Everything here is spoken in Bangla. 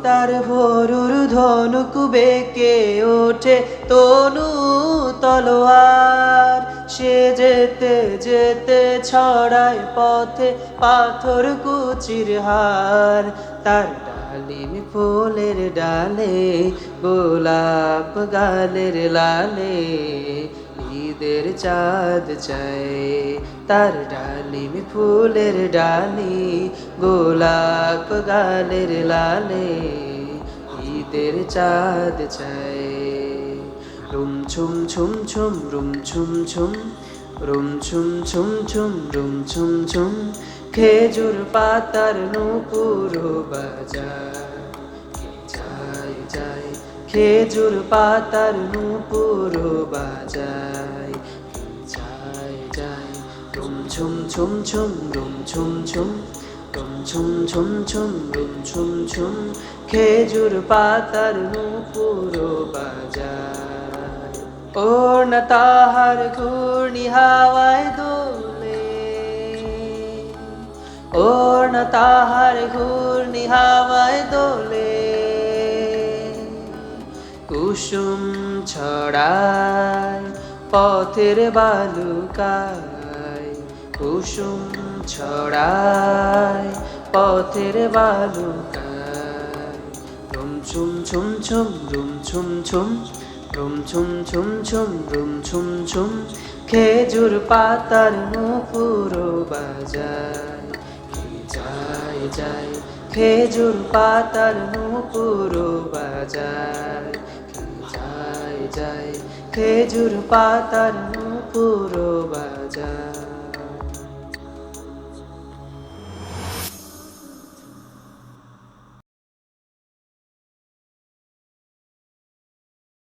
তার ভোরুর ধনুক বেঁকে ওঠে তনু তলোয়ার, সে যেতে যেতে ছড়ায় পথে পাথর কুচির হার। তার ডালিম ফুলের ডালে গোলাপ গালের লালে ঈদের চাঁদ চায়। তার ডালিম ফুলের ডালি গোলাপ গালের লালে ঈদের চাঁদ চায়। Room Sum Sum Sum room Sum Sum, room Sum Sum Sum room Sum Sum, খেজুর পাতার নূপুর বাজায় যায় যায়, খেজুর পাতার নূপুর বাজায় যায় যায়। Room Sum Sum Sum room Sum Sum, room Sum Sum Sum room Sum Sum, খেজুর পাতার নূপুর বাজায়। ওড়না তাহার ঘূর্ণি হাওয়ায় দোলে, ওড়না তাহার ঘূর্ণি হাওয়ায় দোলে, কুসুম ছড়ায় পথের বালুকায়, কুসুম ছড়ায় পথের বালুকায়। Room Sum Sum Sum room Sum Sum, room Sum Sum Sum room Sum Sum, খেজুর পাতার নূপুর বাজায় যায় যায়, খেজুর পাতার নূপুর বাজায় যায় যায়, খেজুর পাতার নূপুর বাজায়।